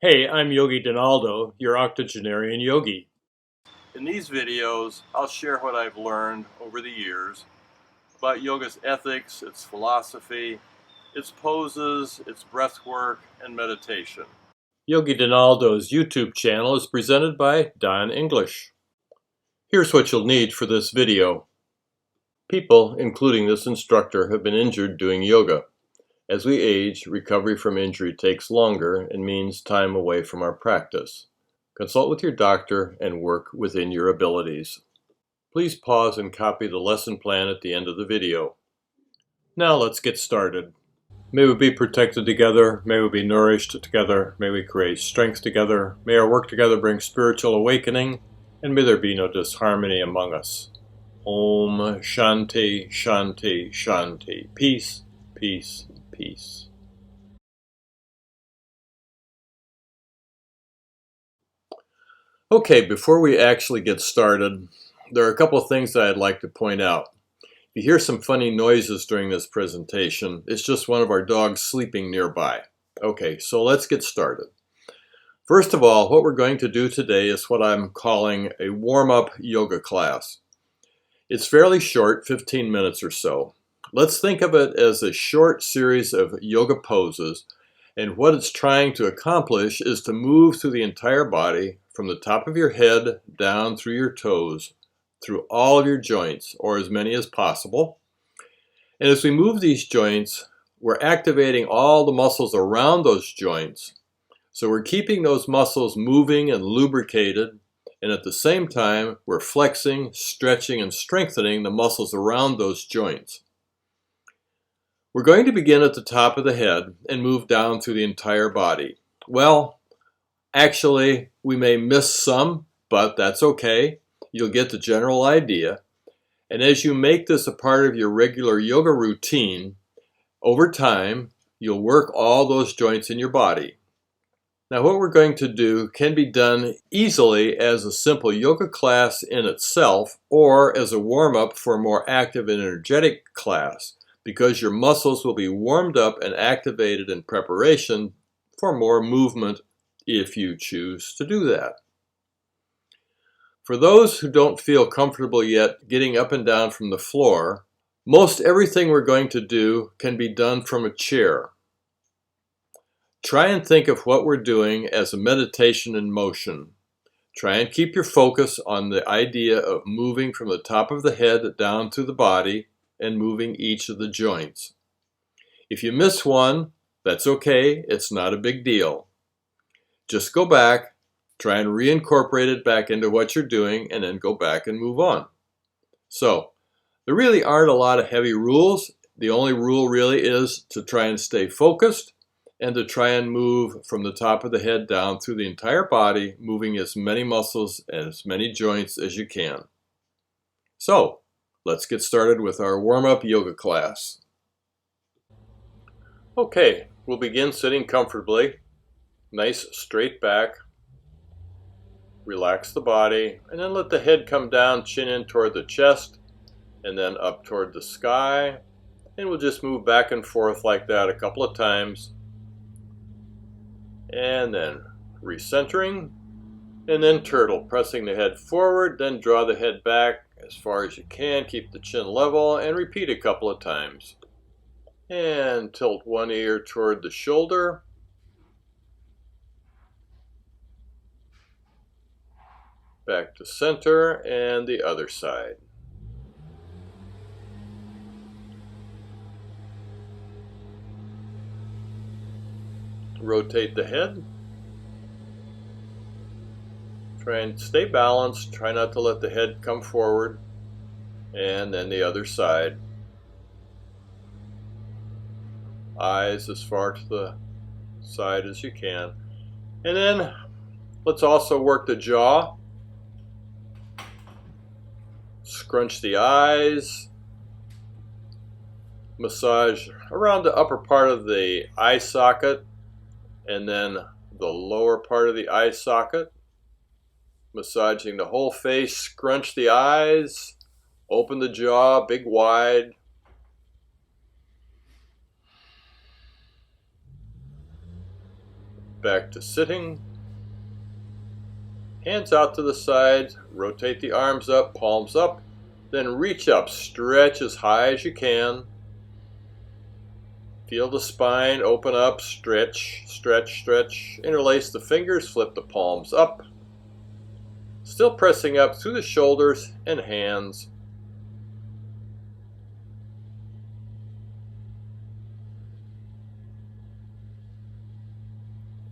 Hey, I'm YogiDonaldo, your octogenarian yogi. In these videos, I'll share what I've learned over the years about yoga's ethics, its philosophy, its poses, its breath work, and meditation. YogiDonaldo's YouTube channel is presented by Don English. Here's what you'll need for this video. People, including this instructor, have been injured doing yoga. As we age, recovery from injury takes longer and means time away from our practice. Consult with your doctor and work within your abilities. Please pause and copy the lesson plan at the end of the video. Now let's get started. May we be protected together, may we be nourished together, may we create strength together, may our work together bring spiritual awakening, and may there be no disharmony among us. Om Shanti Shanti Shanti. Peace, peace, peace. Okay, before we actually get started, there are a couple of things that I'd like to point out. If you hear some funny noises during this presentation, it's just one of our dogs sleeping nearby. Okay, so let's get started. First of all, what we're going to do today is what I'm calling a warm-up yoga class. It's fairly short, 15 minutes or so. Let's think of it as a short series of yoga poses, and what it's trying to accomplish is to move through the entire body, from the top of your head down through your toes, through all of your joints, or as many as possible. And as we move these joints, we're activating all the muscles around those joints. So we're keeping those muscles moving and lubricated, and at the same time, we're flexing, stretching, and strengthening the muscles around those joints. We're going to begin at the top of the head and move down through the entire body. Well, actually, we may miss some, but that's okay. You'll get the general idea. And as you make this a part of your regular yoga routine, over time, you'll work all those joints in your body. Now, what we're going to do can be done easily as a simple yoga class in itself, or as a warm-up for a more active and energetic class, because your muscles will be warmed up and activated in preparation for more movement if you choose to do that. For those who don't feel comfortable yet getting up and down from the floor, most everything we're going to do can be done from a chair. Try and think of what we're doing as a meditation in motion. Try and keep your focus on the idea of moving from the top of the head down through the body and moving each of the joints. If you miss one, that's okay, it's not a big deal. Just go back, try and reincorporate it back into what you're doing, and then go back and move on. So, there really aren't a lot of heavy rules. The only rule really is to try and stay focused and to try and move from the top of the head down through the entire body, moving as many muscles and as many joints as you can. So, let's get started with our warm-up yoga class. Okay, we'll begin sitting comfortably. Nice straight back. Relax the body, and then let the head come down, chin in toward the chest, and then up toward the sky. And we'll just move back and forth like that a couple of times. And then recentering, and then turtle, pressing the head forward, then draw the head back as far as you can, keep the chin level, and repeat a couple of times. And tilt one ear toward the shoulder. Back to center, and the other side. Rotate the head. Try and stay balanced. Try not to let the head come forward. And then the other side. Eyes as far to the side as you can. And then let's also work the jaw. Scrunch the eyes. Massage around the upper part of the eye socket and then the lower part of the eye socket. Massaging the whole face. Scrunch the eyes. Open the jaw big wide. back to sitting. Hands out to the side, rotate the arms up, palms up, then reach up, stretch as high as you can. Feel the spine open up, stretch, stretch, stretch. Interlace the fingers, flip the palms up. Still pressing up through the shoulders and hands.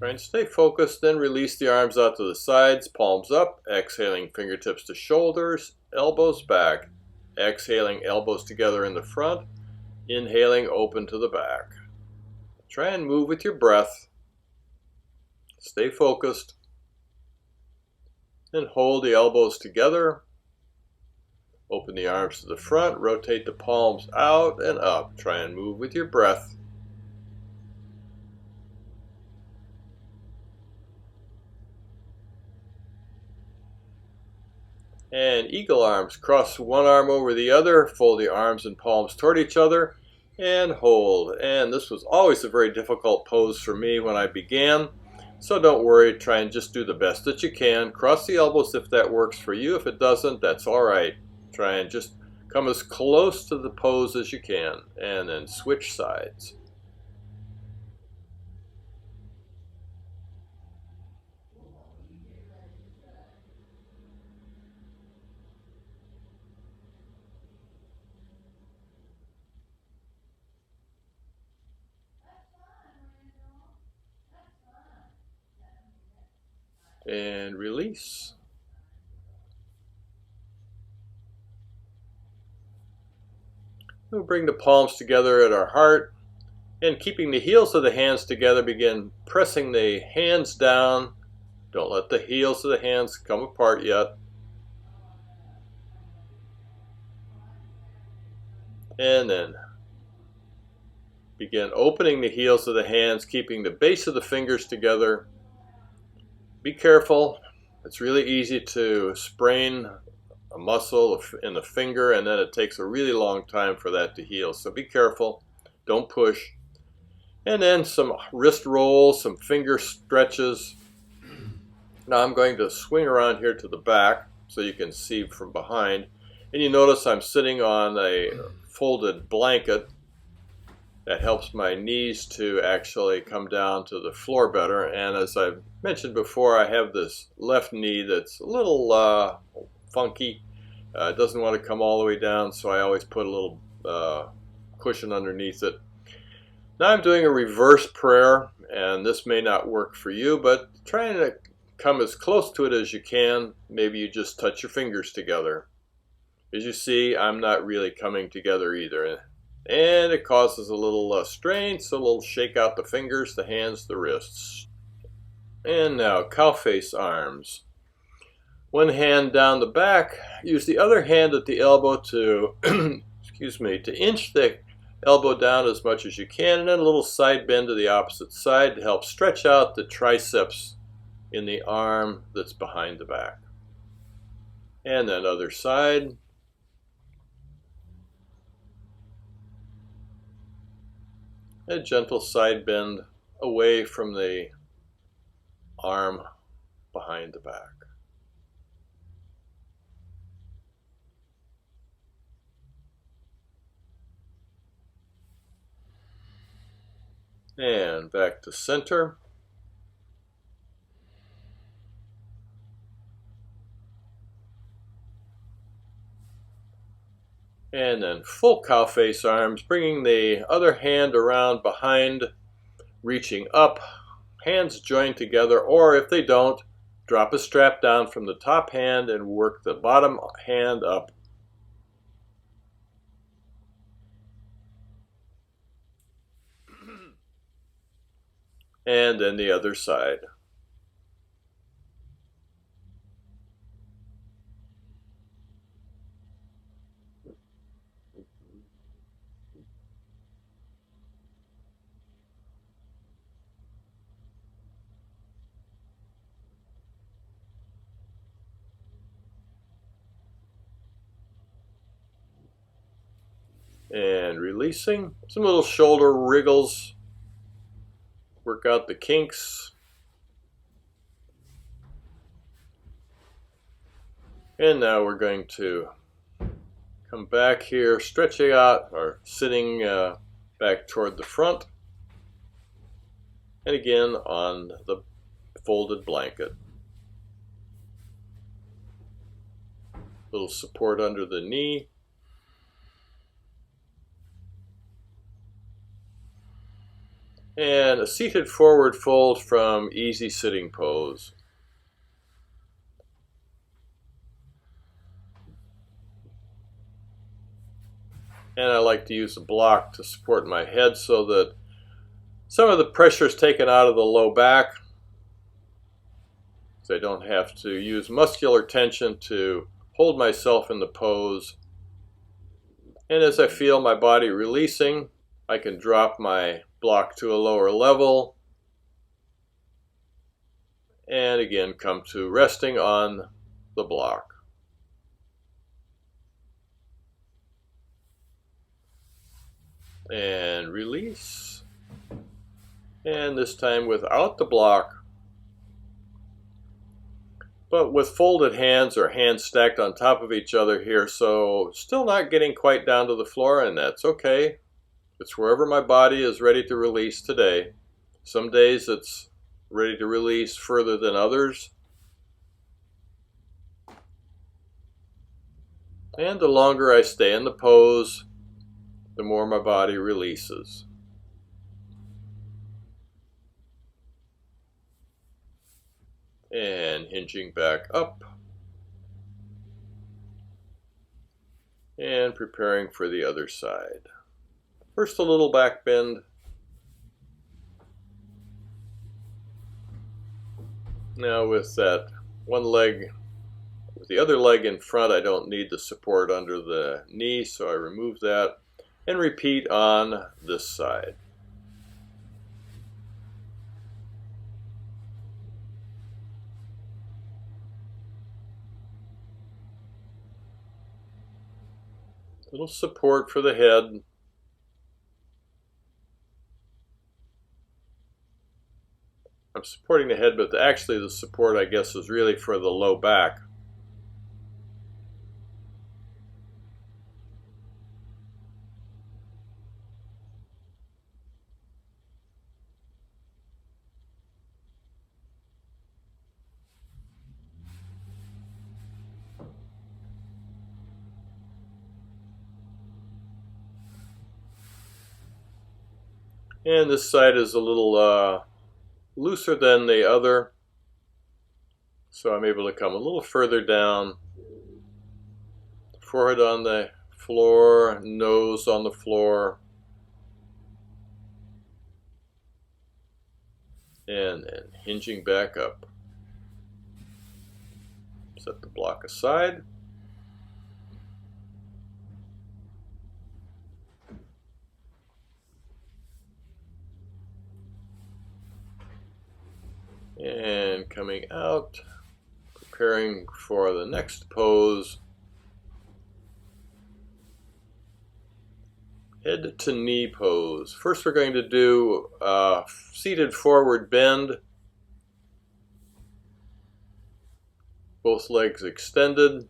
Try and stay focused, then release the arms out to the sides, palms up, exhaling fingertips to shoulders, elbows back. Exhaling, elbows together in the front. Inhaling, open to the back. Try and move with your breath. Stay focused. And hold the elbows together. Open the arms to the front. Rotate the palms out and up. Try and move with your breath. And eagle arms. Cross one arm over the other. Fold the arms and palms toward each other. And hold. And this was always a very difficult pose for me when I began. So don't worry, try and just do the best that you can. Cross the elbows if that works for you. If it doesn't, that's all right. Try and just come as close to the pose as you can. And then switch sides. And release. We'll bring the palms together at our heart, and keeping the heels of the hands together, begin pressing the hands down. Don't let the heels of the hands come apart yet. And then begin opening the heels of the hands, keeping the base of the fingers together. Be careful. It's really easy to sprain a muscle in the finger, and then it takes a really long time for that to heal. So be careful. Don't push. And then some wrist rolls, some finger stretches. Now I'm going to swing around here to the back so you can see from behind. And you notice I'm sitting on a folded blanket. That helps my knees to actually come down to the floor better. And as I've mentioned before, I have this left knee that's a little funky. It doesn't want to come all the way down, so I always put a little cushion underneath it. Now I'm doing a reverse prayer, and this may not work for you, but trying to come as close to it as you can. Maybe you just touch your fingers together. As you see, I'm not really coming together either. And it causes a little strain, so we'll shake out the fingers, the hands, the wrists. And now, cow face arms. One hand down the back. Use the other hand at the elbow to, excuse me, to inch the elbow down as much as you can, and then a little side bend to the opposite side to help stretch out the triceps in the arm that's behind the back. And then other side. A gentle side bend away from the arm behind the back. And back to center. And then full cow face arms, bringing the other hand around behind, reaching up, hands joined together, or if they don't, drop a strap down from the top hand and work the bottom hand up. And then the other side. And releasing. Some little shoulder wriggles. Work out the kinks. And now we're going to come back here, stretching out or sitting back toward the front. And again on the folded blanket. Little support under the knee. And a seated forward fold from easy sitting pose. And I like to use a block to support my head so that some of the pressure is taken out of the low back. So I don't have to use muscular tension to hold myself in the pose. And as I feel my body releasing, I can drop my block to a lower level. And again, come to resting on the block. And release. And this time without the block, but with folded hands or hands stacked on top of each other here, so still not getting quite down to the floor, and that's okay. It's wherever my body is ready to release today. Some days it's ready to release further than others. And the longer I stay in the pose, the more my body releases. And hinging back up. And preparing for the other side. First a little back bend. Now with that one leg, with the other leg in front, I don't need the support under the knee, so I remove that and repeat on this side. Little support for the head. I'm supporting the head, but actually the support, I guess, is really for the low back. And this side is a little looser than the other, so I'm able to come a little further down. Forehead on the floor, nose on the floor, and then hinging back up. Set the block aside. And coming out, preparing for the next pose. Head to knee pose. First we're going to do a seated forward bend. Both legs extended.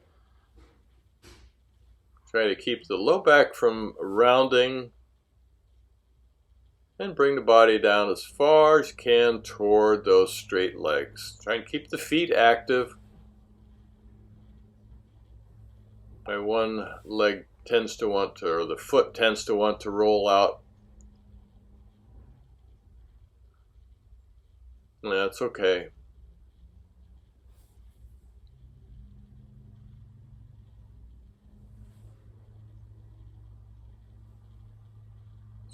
Try to keep the low back from rounding. And bring the body down as far as you can toward those straight legs. Try and keep the feet active. My one leg tends to want to, or the foot tends to want to roll out. That's okay.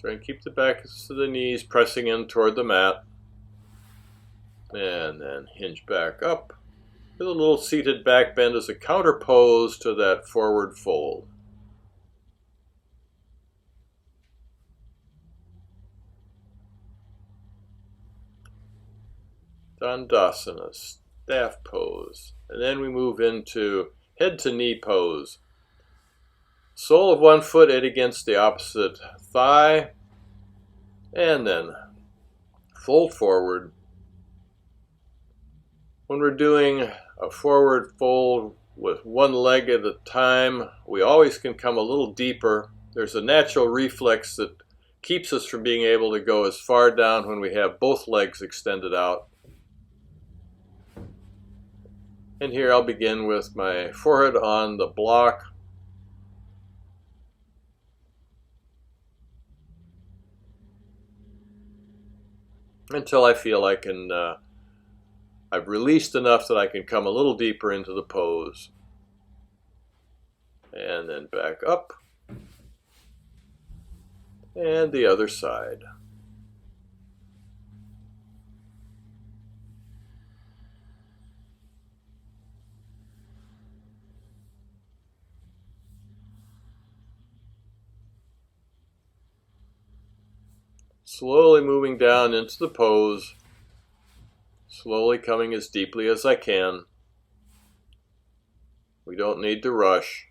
Try and keep the back to the knees, pressing in toward the mat. And then hinge back up with a little seated back bend as a counter pose to that forward fold. Dandasana, staff pose. And then we move into head to knee pose. Sole of one foot in against the opposite thigh, and then fold forward. When we're doing a forward fold, with one leg at a time. We always can come a little deeper. There's a natural reflex that keeps us from being able to go as far down when we have both legs extended out. And here I'll begin with my forehead on the block. Until I feel I can, I've released enough that I can come a little deeper into the pose. And then back up. And the other side. Slowly moving down into the pose. Slowly coming as deeply as I can. We don't need to rush.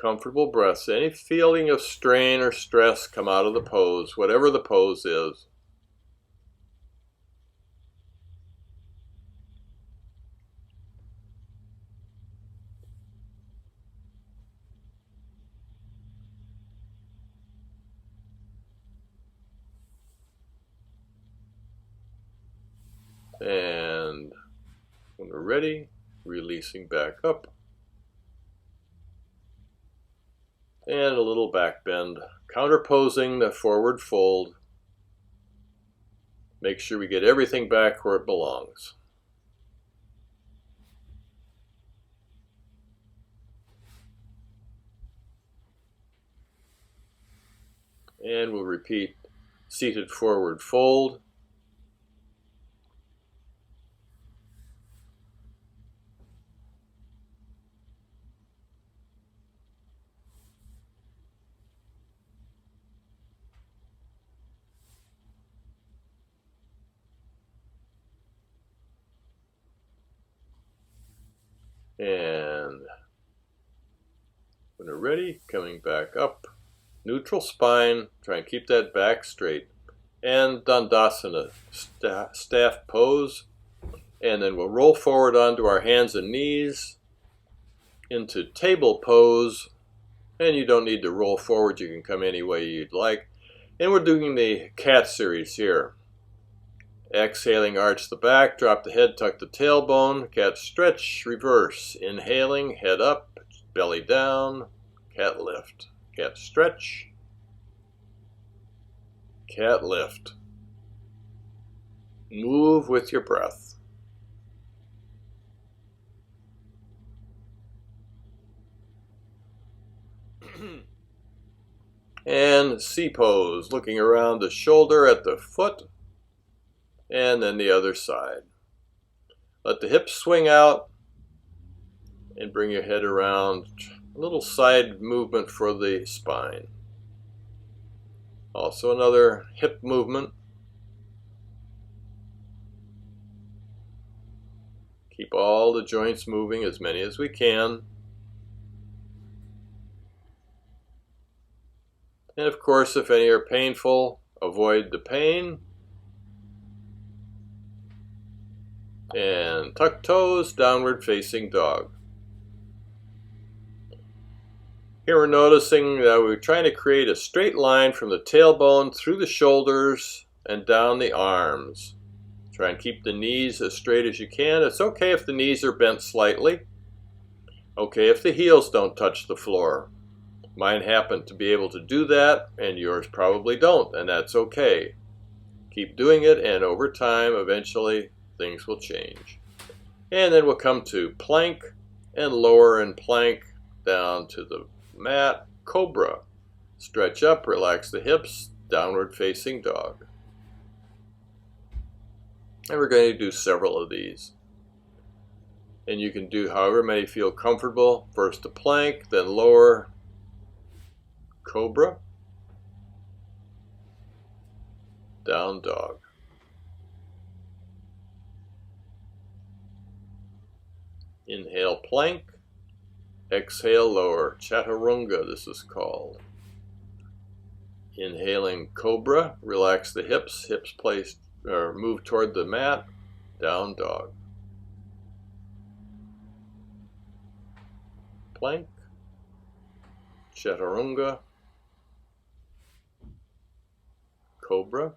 Comfortable breaths. Any feeling of strain or stress come out of the pose, whatever the pose is. And when we're ready, releasing back up. And a little back bend, counterposing the forward fold. Make sure we get everything back where it belongs. And we'll repeat seated forward fold. And when we're ready, coming back up, neutral spine, try and keep that back straight. And Dandasana, staff pose. And then we'll roll forward onto our hands and knees into table pose. And you don't need to roll forward, you can come any way you'd like. And we're doing the cat series here. Exhaling, arch the back, drop the head, tuck the tailbone, cat stretch, reverse. Inhaling, head up, belly down, cat lift. Cat stretch, cat lift. Move with your breath. And C pose, looking around the shoulder at the foot. And then the other side. Let the hips swing out and bring your head around. A little side movement for the spine. Also another hip movement. Keep all the joints moving, as many as we can. And of course, if any are painful, avoid the pain. And tuck toes, downward facing dog. Here we're noticing that we're trying to create a straight line from the tailbone through the shoulders and down the arms. Try and keep the knees as straight as you can. It's okay if the knees are bent slightly. Okay if the heels don't touch the floor. Mine happen to be able to do that, and yours probably don't, and that's okay. Keep doing it, and over time, eventually, things will change. And then we'll come to plank and lower and plank down to the mat, cobra. Stretch up, relax the hips, downward facing dog. And we're going to do several of these. And you can do however many feel comfortable. First a plank, then lower, cobra, down dog. Inhale, plank. Exhale, lower. Chaturanga, this is called. Inhaling cobra, relax the hips, placed or move toward the mat, down dog. Plank, chaturanga, cobra,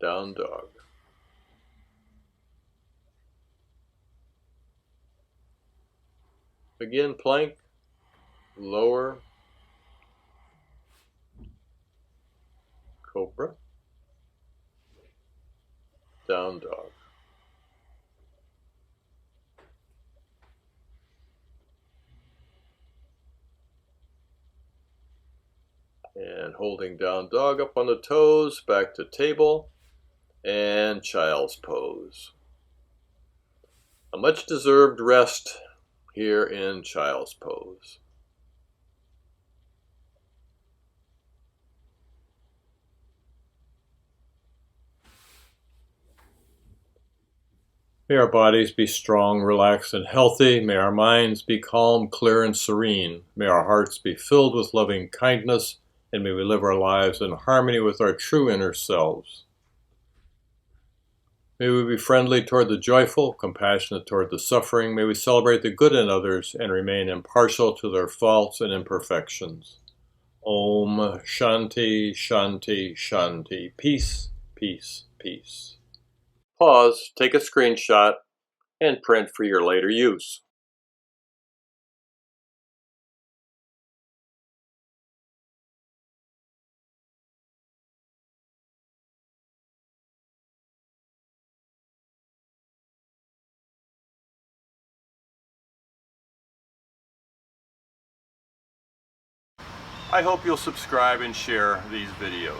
down dog. Again, plank, lower, cobra, down dog. And holding down dog up on the toes, back to table, and child's pose. A much deserved rest here in child's pose. May our bodies be strong, relaxed, and healthy. May our minds be calm, clear, and serene. May our hearts be filled with loving kindness, and may we live our lives in harmony with our true inner selves. May we be friendly toward the joyful, compassionate toward the suffering. May we celebrate the good in others and remain impartial to their faults and imperfections. Om Shanti, Shanti, Shanti. Peace, peace, peace. Pause, take a screenshot, and print for your later use. I hope you'll subscribe and share these videos.